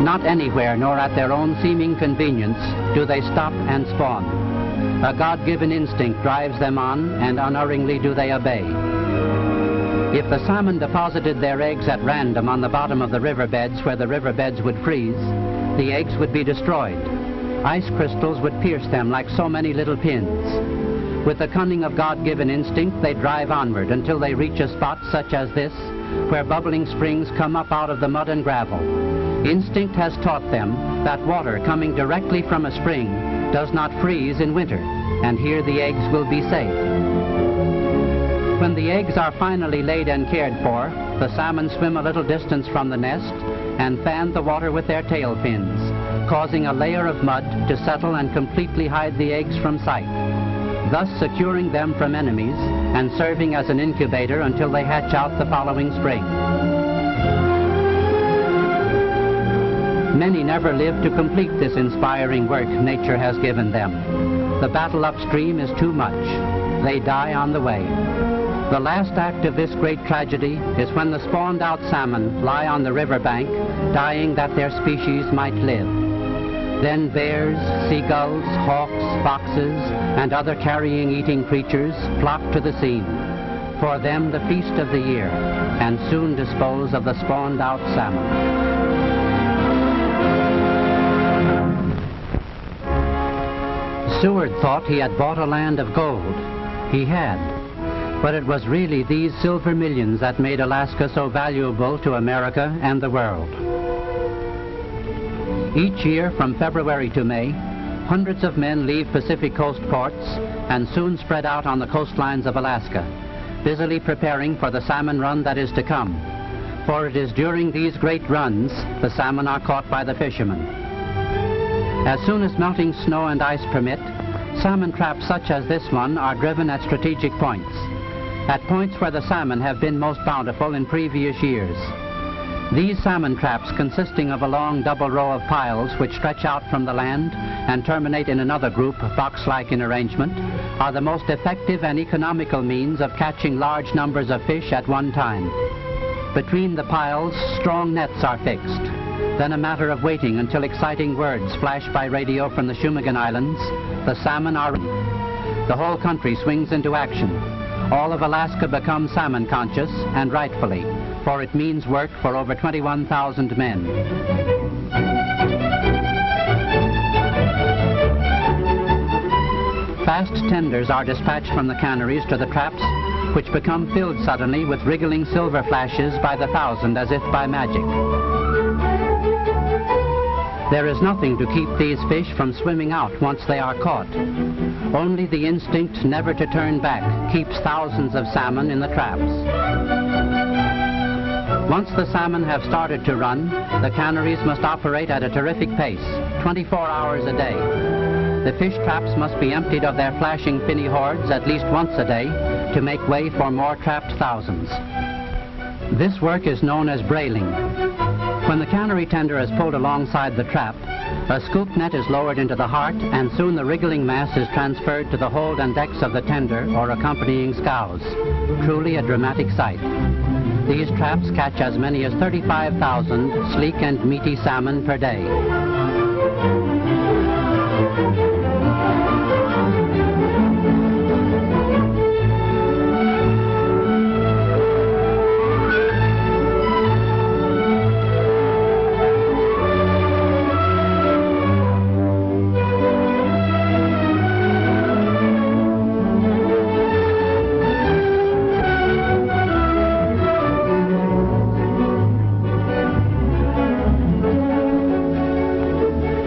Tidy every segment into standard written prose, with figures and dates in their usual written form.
Not anywhere, nor at their own seeming convenience, do they stop and spawn. A God-given instinct drives them on, and unerringly do they obey. If the salmon deposited their eggs at random on the bottom of the riverbeds where the riverbeds would freeze, the eggs would be destroyed. Ice crystals would pierce them like so many little pins. With the cunning of God-given instinct, they drive onward until they reach a spot such as this, where bubbling springs come up out of the mud and gravel. Instinct has taught them that water coming directly from a spring does not freeze in winter, and here the eggs will be safe. When the eggs are finally laid and cared for, the salmon swim a little distance from the nest and fan the water with their tail fins, causing a layer of mud to settle and completely hide the eggs from sight, thus securing them from enemies and serving as an incubator until they hatch out the following spring. Many never live to complete this inspiring work nature has given them. The battle upstream is too much. They die on the way. The last act of this great tragedy is when the spawned out salmon lie on the riverbank, dying that their species might live. Then bears, seagulls, hawks, foxes, and other carrion eating creatures flock to the scene. For them the feast of the year, and soon dispose of the spawned out salmon. Seward thought he had bought a land of gold. He had. But it was really these silver millions that made Alaska so valuable to America and the world. Each year, from February to May, hundreds of men leave Pacific Coast ports and soon spread out on the coastlines of Alaska, busily preparing for the salmon run that is to come. For it is during these great runs the salmon are caught by the fishermen. As soon as melting snow and ice permit, salmon traps such as this one are driven at strategic points, at points where the salmon have been most bountiful in previous years. These salmon traps, consisting of a long double row of piles which stretch out from the land and terminate in another group, box-like in arrangement, are the most effective and economical means of catching large numbers of fish at one time. Between the piles, strong nets are fixed. Then a matter of waiting until exciting words flash by radio from the Shumagan Islands, the salmon are ready. The whole country swings into action. All of Alaska becomes salmon conscious, and rightfully, for it means work for over 21,000 men. Fast tenders are dispatched from the canneries to the traps, which become filled suddenly with wriggling silver flashes by the thousand as if by magic. There is nothing to keep these fish from swimming out once they are caught. Only the instinct never to turn back keeps thousands of salmon in the traps. Once the salmon have started to run, the canneries must operate at a terrific pace, 24 hours a day. The fish traps must be emptied of their flashing finny hordes at least once a day to make way for more trapped thousands. This work is known as brailing. When the cannery tender is pulled alongside the trap, a scoop net is lowered into the heart, and soon the wriggling mass is transferred to the hold and decks of the tender or accompanying scows. Truly a dramatic sight. These traps catch as many as 35,000 sleek and meaty salmon per day.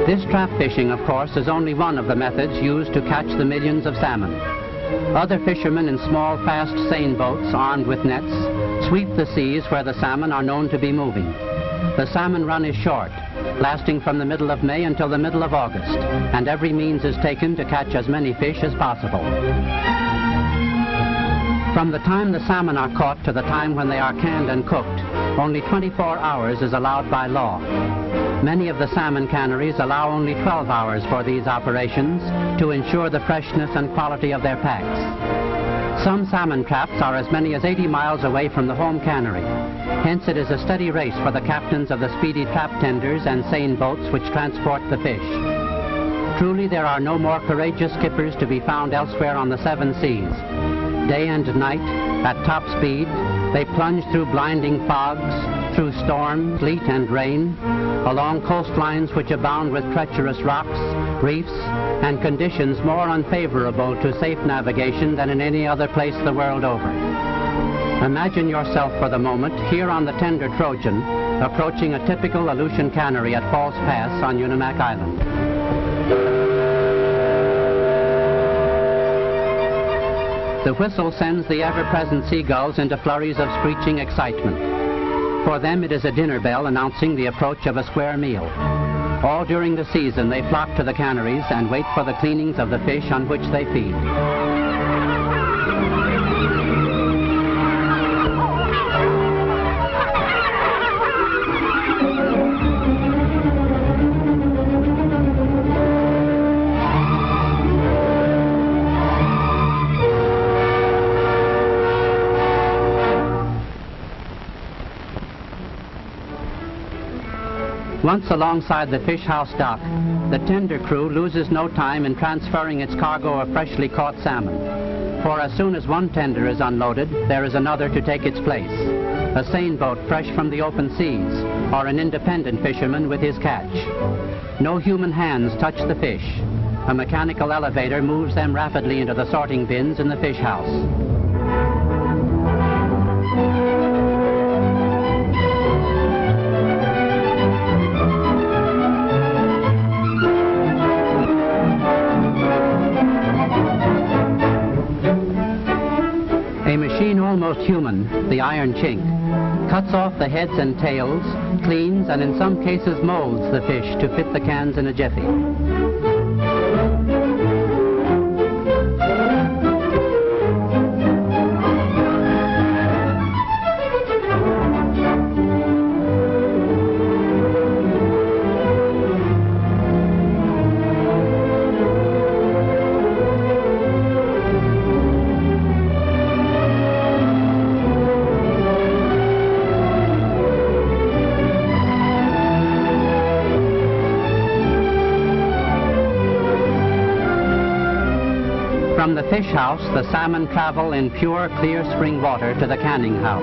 This trap fishing, of course, is only one of the methods used to catch the millions of salmon. Other fishermen in small, fast seine boats armed with nets sweep the seas where the salmon are known to be moving. The salmon run is short, lasting from the middle of May until the middle of August, and every means is taken to catch as many fish as possible. From the time the salmon are caught to the time when they are canned and cooked, only 24 hours is allowed by law. Many of the salmon canneries allow only 12 hours for these operations to ensure the freshness and quality of their packs. Some salmon traps are as many as 80 miles away from the home cannery. Hence it is a steady race for the captains of the speedy trap tenders and seine boats which transport the fish. Truly there are no more courageous skippers to be found elsewhere on the seven seas. Day and night, at top speed, they plunge through blinding fogs, through storm, sleet and rain, along coastlines which abound with treacherous rocks, reefs, and conditions more unfavorable to safe navigation than in any other place the world over. Imagine yourself for the moment here on the tender Trojan, approaching a typical Aleutian cannery at False Pass on Unimak Island. The whistle sends the ever-present seagulls into flurries of screeching excitement. For them it is a dinner bell announcing the approach of a square meal. All during the season they flock to the canneries and wait for the cleanings of the fish on which they feed. Once alongside the fish house dock, the tender crew loses no time in transferring its cargo of freshly caught salmon. For as soon as one tender is unloaded, there is another to take its place. A seine boat fresh from the open seas, or an independent fisherman with his catch. No human hands touch the fish. A mechanical elevator moves them rapidly into the sorting bins in the fish house. A machine almost human, the iron chink, cuts off the heads and tails, cleans, and in some cases molds the fish to fit the cans in a jiffy. From the fish house, the salmon travel in pure, clear spring water to the canning house.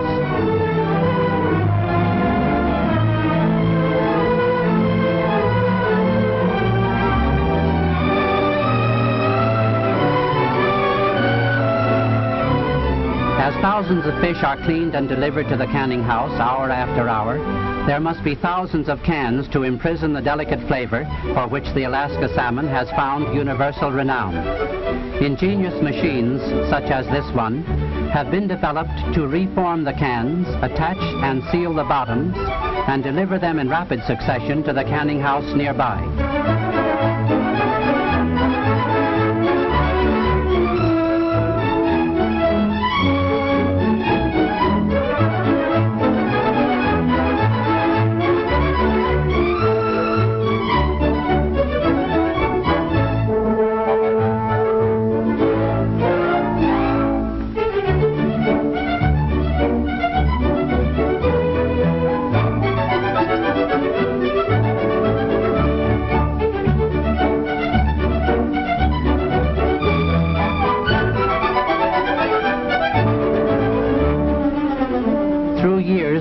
As thousands of fish are cleaned and delivered to the canning house hour after hour, there must be thousands of cans to imprison the delicate flavor for which the Alaska salmon has found universal renown. Ingenious machines, such as this one, have been developed to reform the cans, attach and seal the bottoms, and deliver them in rapid succession to the canning house nearby.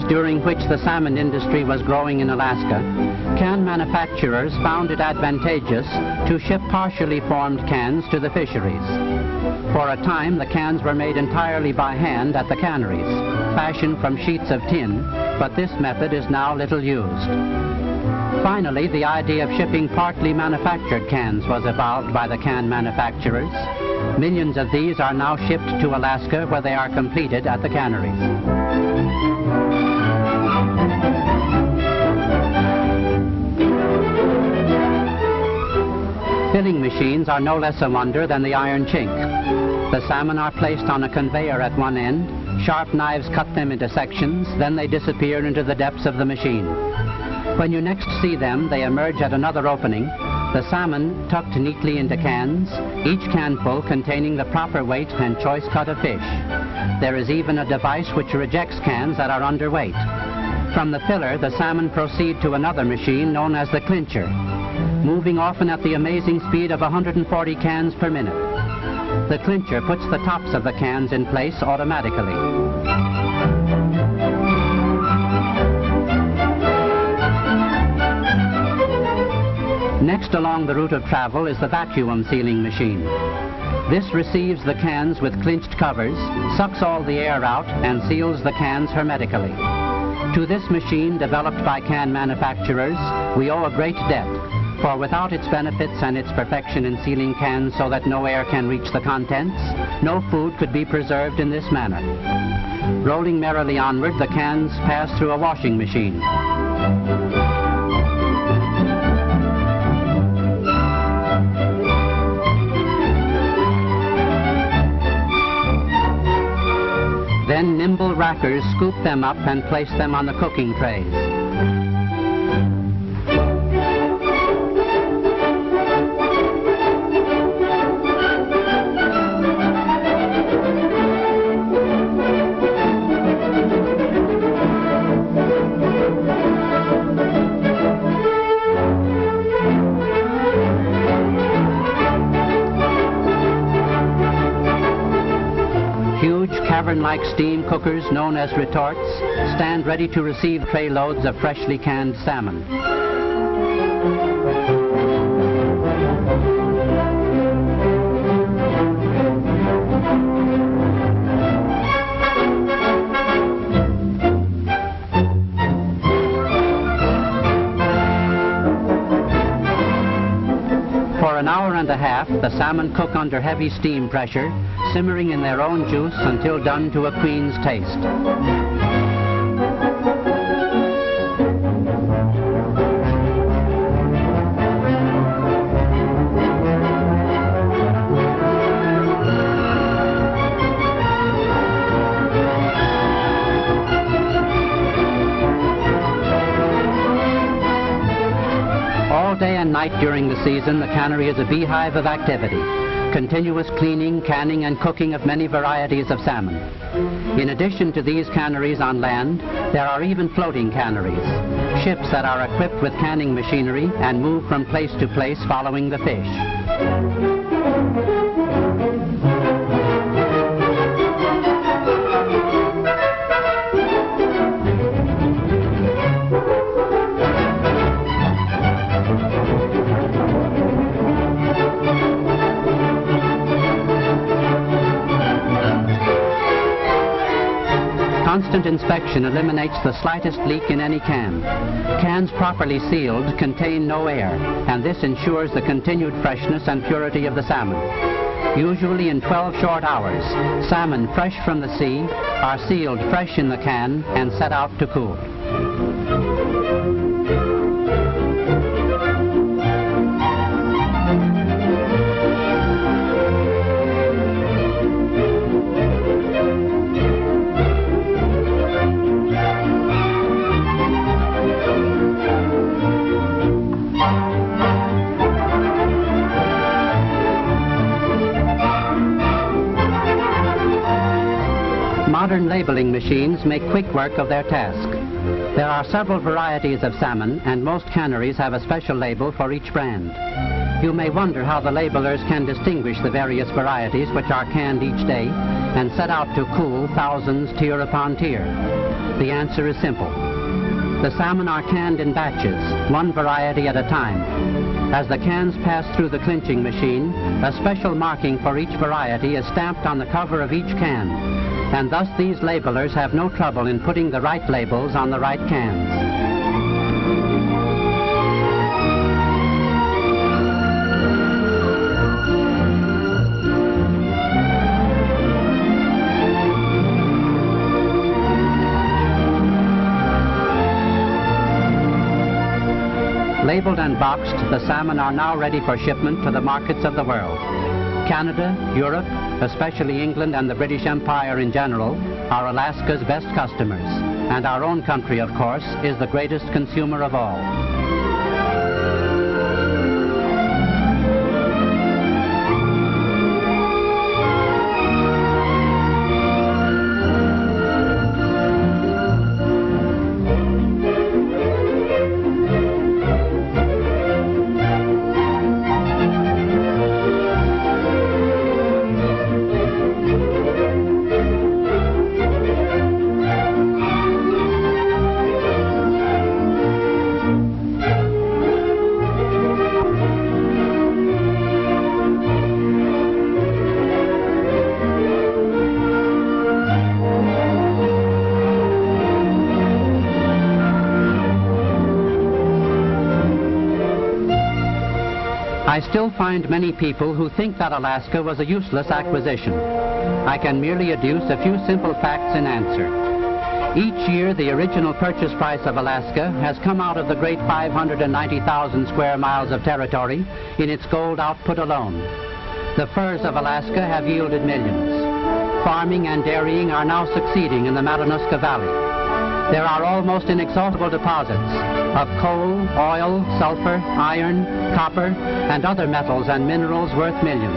During which the salmon industry was growing in Alaska, can manufacturers found it advantageous to ship partially formed cans to the fisheries. For a time, the cans were made entirely by hand at the canneries, fashioned from sheets of tin, but this method is now little used. Finally, the idea of shipping partly manufactured cans was evolved by the can manufacturers. Millions of these are now shipped to Alaska, where they are completed at the canneries. Filling machines are no less a wonder than the iron chink. The salmon are placed on a conveyor at one end, sharp knives cut them into sections, then they disappear into the depths of the machine. When you next see them, they emerge at another opening, the salmon tucked neatly into cans, each canful containing the proper weight and choice cut of fish. There is even a device which rejects cans that are underweight. From the filler, the salmon proceed to another machine known as the clincher, moving often at the amazing speed of 140 cans per minute. The clincher puts the tops of the cans in place automatically. Next along the route of travel is the vacuum sealing machine. This receives the cans with clinched covers, sucks all the air out, and seals the cans hermetically. To this machine, developed by can manufacturers, we owe a great debt, for without its benefits and its perfection in sealing cans so that no air can reach the contents, no food could be preserved in this manner. Rolling merrily onward, the cans pass through a washing machine. Then nimble rackers scoop them up and place them on the cooking trays. Cavern-like steam cookers known as retorts stand ready to receive tray loads of freshly canned salmon. For an hour and a half, the salmon cook under heavy steam pressure, simmering in their own juice until done to a queen's taste. All day and night during the season, the cannery is a beehive of activity. Continuous cleaning, canning, and cooking of many varieties of salmon. In addition to these canneries on land, there are even floating canneries, ships that are equipped with canning machinery and move from place to place following the fish. Constant inspection eliminates the slightest leak in any can. Cans properly sealed contain no air, and this ensures the continued freshness and purity of the salmon. Usually in 12 short hours, salmon fresh from the sea are sealed fresh in the can and set out to cool. Modern labeling machines make quick work of their task. There are several varieties of salmon, and most canneries have a special label for each brand. You may wonder how the labelers can distinguish the various varieties which are canned each day and set out to cool thousands tier upon tier. The answer is simple. The salmon are canned in batches, one variety at a time. As the cans pass through the clinching machine, a special marking for each variety is stamped on the cover of each can, and thus these labelers have no trouble in putting the right labels on the right cans. Labeled and boxed, the salmon are now ready for shipment to the markets of the world. Canada, Europe, especially England and the British Empire in general, are Alaska's best customers, and our own country, of course, is the greatest consumer of all. I still find many people who think that Alaska was a useless acquisition. I can merely adduce a few simple facts in answer. Each year, the original purchase price of Alaska has come out of the great 590,000 square miles of territory in its gold output alone. The furs of Alaska have yielded millions. Farming and dairying are now succeeding in the Matanuska Valley. There are almost inexhaustible deposits of coal, oil, sulfur, iron, copper, and other metals and minerals worth millions.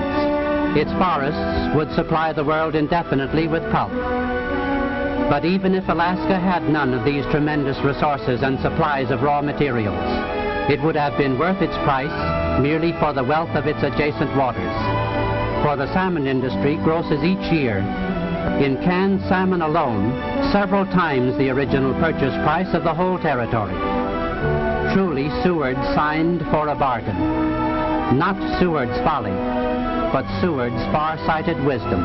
Its forests would supply the world indefinitely with pulp. But even if Alaska had none of these tremendous resources and supplies of raw materials, it would have been worth its price merely for the wealth of its adjacent waters. For the salmon industry grosses each year, in canned salmon alone, several times the original purchase price of the whole territory. Truly, Seward signed for a bargain. Not Seward's folly, but Seward's far-sighted wisdom.